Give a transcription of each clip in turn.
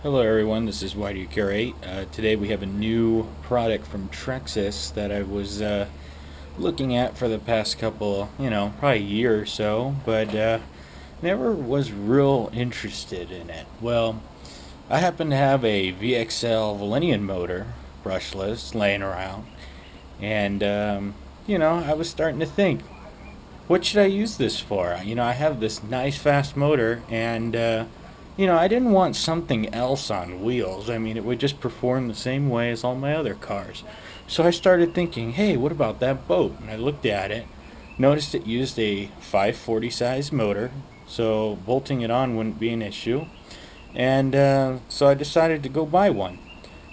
Hello everyone, this is Why Do You Curate. Today we have a new product from Traxxas that I was looking at for the past couple, probably a year or so, but never was real interested in it. Well, I happen to have a VXL Valenian motor, brushless, laying around, and I was starting to think, what should I use this for? I have this nice fast motor, and I didn't want something else on wheels. I mean, it would just perform the same way as all my other cars. So I started thinking, hey, what about that boat? And I looked at it, noticed it used a 540 size motor, so bolting it on wouldn't be an issue. And so I decided to go buy one.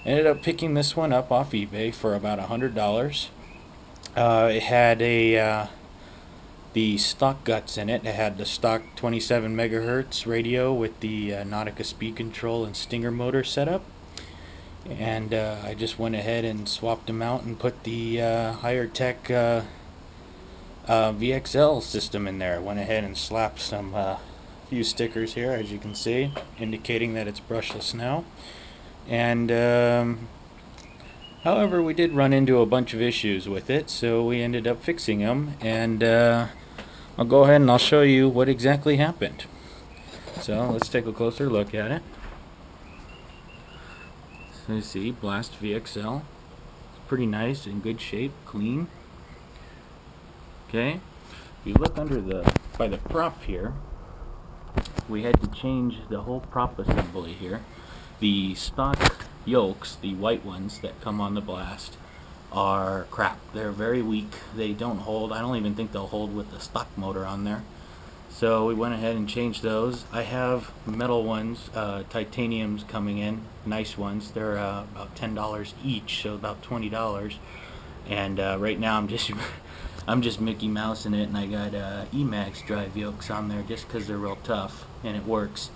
Ended up picking this one up off eBay for about $100. It had the stock guts in it. It had the stock 27 megahertz radio with the Nautica speed control and Stinger motor setup, and I just went ahead and swapped them out and put the higher tech VXL system in there. Went ahead and slapped some few stickers here, as you can see, indicating that it's brushless now. And however, we did run into a bunch of issues with it, so we ended up fixing them, and I'll go ahead and I'll show you what exactly happened. So let's take a closer look at it. So you see, Blast VXL. It's pretty nice, in good shape, clean. Okay, if you look by the prop here, we had to change the whole prop assembly here. The stock yokes, the white ones that come on the Blast, are crap. They're very weak. They don't hold. I don't even think they'll hold with the stock motor on there. So we went ahead and changed those. I have metal ones, titaniums coming in, nice ones. They're about $10 each, so about $20. And right now I'm just Mickey Mouse in it, and I got Emax drive yokes on there just because they're real tough and it works.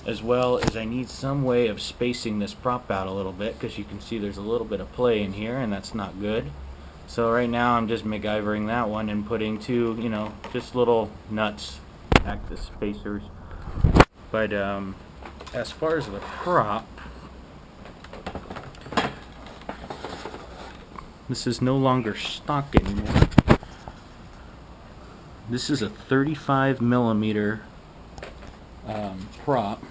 As well as I need some way of spacing this prop out a little bit, because you can see there's a little bit of play in here, and that's not good. So right now I'm just MacGyvering that one and putting two, just little nuts, act as spacers. But as far as the prop, this is no longer stock anymore. This is a 35 millimeter prop.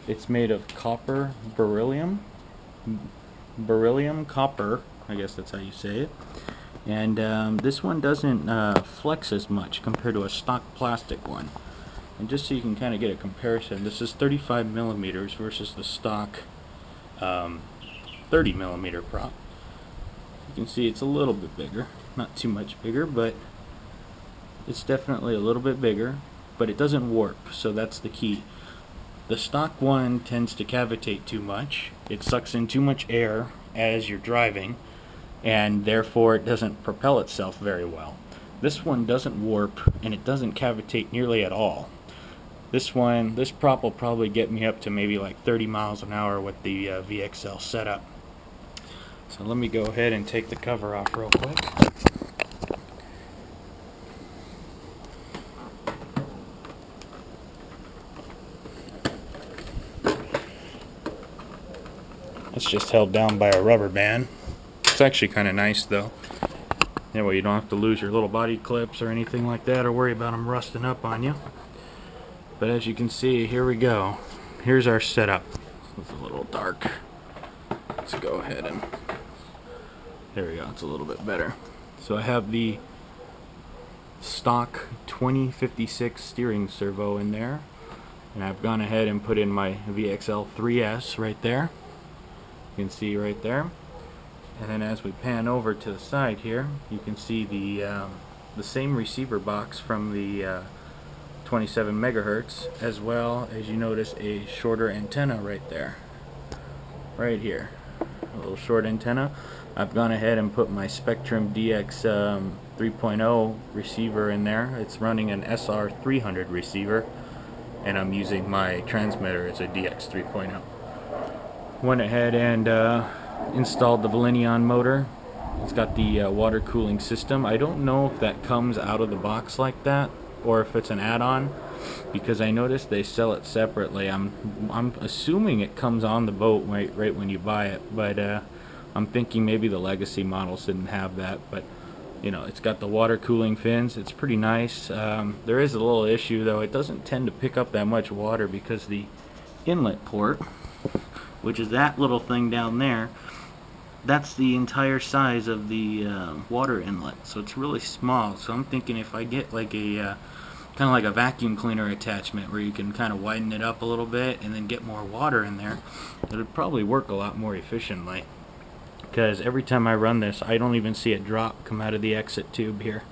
It's made of copper beryllium copper, I guess that's how you say it. And this one doesn't flex as much compared to a stock plastic one. And just so you can kind of get a comparison, this is 35 millimeters versus the stock 30 millimeter prop. You can see it's a little bit bigger, not too much bigger, but it's definitely a little bit bigger, but it doesn't warp, so that's the key. The stock one tends to cavitate too much. It sucks in too much air as you're driving, and therefore it doesn't propel itself very well. This one doesn't warp, and it doesn't cavitate nearly at all. This prop will probably get me up to maybe like 30 miles an hour with the VXL setup. So let me go ahead and take the cover off real quick. It's just held down by a rubber band. It's actually kind of nice though. That way you don't have to lose your little body clips or anything like that, or worry about them rusting up on you. But as you can see, here we go. Here's our setup. It's a little dark. Let's go ahead and... there we go, it's a little bit better. So I have the stock 2056 steering servo in there. And I've gone ahead and put in my VXL 3S right there. You can see right there. And then as we pan over to the side here, you can see the same receiver box from the 27 megahertz, as well as you notice a shorter antenna right there. Right here. A little short antenna. I've gone ahead and put my Spectrum DX 3.0 receiver in there. It's running an SR300 receiver, and I'm using my transmitter as a DX 3.0. Went ahead and installed the Valenian motor. It's got the water cooling system. I don't know if that comes out of the box like that. or if it's an add-on, because I noticed they sell it separately. I'm assuming it comes on the boat right when you buy it, but I'm thinking maybe the legacy models didn't have that. But you know, it's got the water cooling fins. It's pretty nice. There is a little issue though. It doesn't tend to pick up that much water because the inlet port, which is that little thing down there, that's the entire size of the water inlet, so it's really small. So I'm thinking if I get like a kind of like a vacuum cleaner attachment where you can kind of widen it up a little bit and then get more water in there, it would probably work a lot more efficiently. Because every time I run this, I don't even see a drop come out of the exit tube here.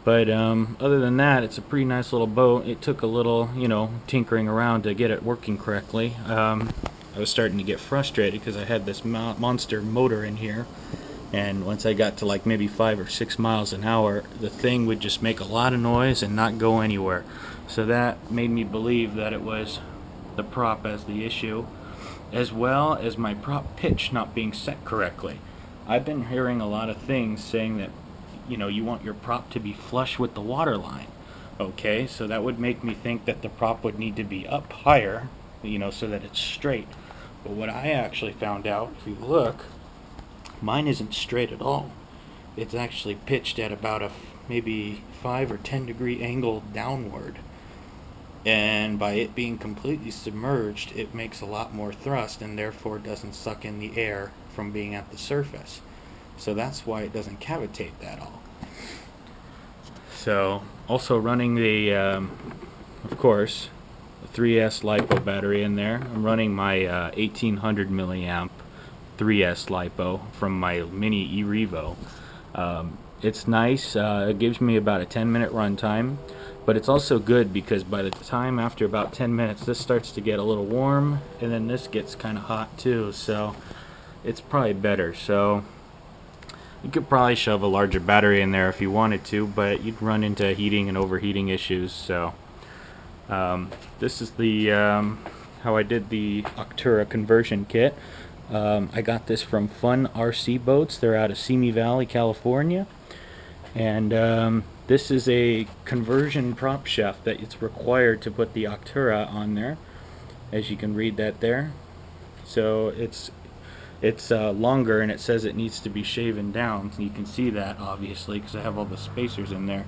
But other than that, it's a pretty nice little boat. It took a little, you know, tinkering around to get it working correctly. I was starting to get frustrated because I had this monster motor in here, and once I got to like maybe 5 or 6 miles an hour, the thing would just make a lot of noise and not go anywhere. So that made me believe that it was the prop as the issue, as well as my prop pitch not being set correctly. I've been hearing a lot of things saying that, you know, you want your prop to be flush with the water line. Okay, so that would make me think that the prop would need to be up higher, you know, so that it's straight. But what I actually found out, if you look, mine isn't straight at all. It's actually pitched at about a maybe 5 or 10 degree angle downward. And by it being completely submerged, it makes a lot more thrust and therefore doesn't suck in the air from being at the surface. So that's why it doesn't cavitate that all. So also running the, of course, 3S Lipo battery in there. I'm running my 1800 milliamp 3S Lipo from my mini eRevo. It's nice. It gives me about a 10-minute run time, but it's also good because by the time after about 10 minutes this starts to get a little warm, and then this gets kind of hot too, so it's probably better. So you could probably shove a larger battery in there if you wanted to, but you'd run into heating and overheating issues. So this is the how I did the Doctoral Conversion Kit. I got this from Fun RC Boats. They're out of Simi Valley, California, and this is a conversion prop shaft that it's required to put the Octura on there, as you can read that there. So it's longer, and it says it needs to be shaven down. So you can see that obviously because I have all the spacers in there.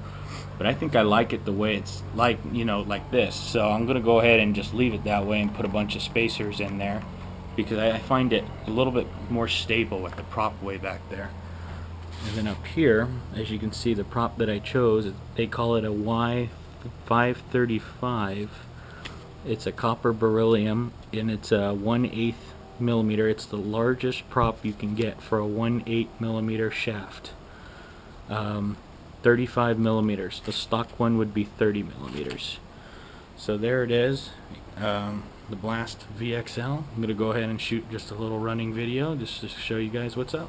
But I think I like it the way it's like, you know, like this. So I'm gonna go ahead and just leave it that way and put a bunch of spacers in there, because I find it a little bit more stable with the prop way back there. And then up here, as you can see, the prop that I chose, they call it a Y535. It's a copper beryllium, and it's a 1/8 millimeter. It's the largest prop you can get for a 1/8 millimeter shaft. 35 millimeters. The stock one would be 30 millimeters. So there it is. The Blast VXL. I'm going to go ahead and shoot just a little running video just to show you guys what's up.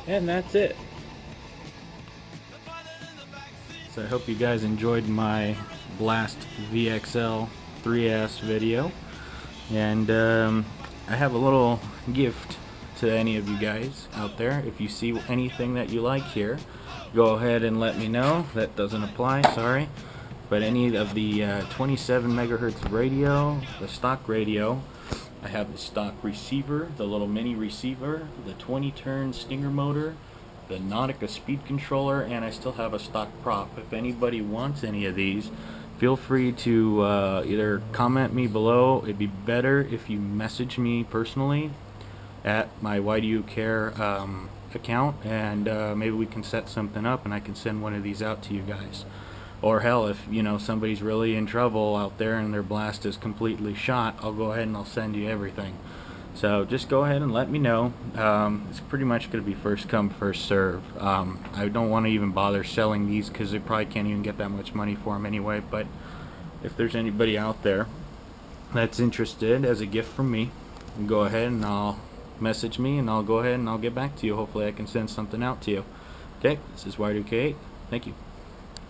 And that's it. So I hope you guys enjoyed my Blast VXL 3S video, and I have a little gift to any of you guys out there. If you see anything that you like here, go ahead and let me know. That doesn't apply, sorry. But any of the 27 megahertz radio, the stock radio, I have the stock receiver, the little mini receiver, the 20-turn Stinger motor, the Nautica speed controller, and I still have a stock prop. If anybody wants any of these, feel free to either comment me below. It'd be better if you message me personally at my Why Do You Care account, and maybe we can set something up and I can send one of these out to you guys. Or hell, if you know somebody's really in trouble out there and their blast is completely shot, I'll go ahead and I'll send you everything. So just go ahead and let me know. It's pretty much going to be first come, first serve. I don't want to even bother selling these because they probably can't even get that much money for them anyway. But if there's anybody out there that's interested as a gift from me, go ahead and I'll message me and I'll go ahead and I'll get back to you. Hopefully I can send something out to you. Okay, this is Y2K8. Thank you.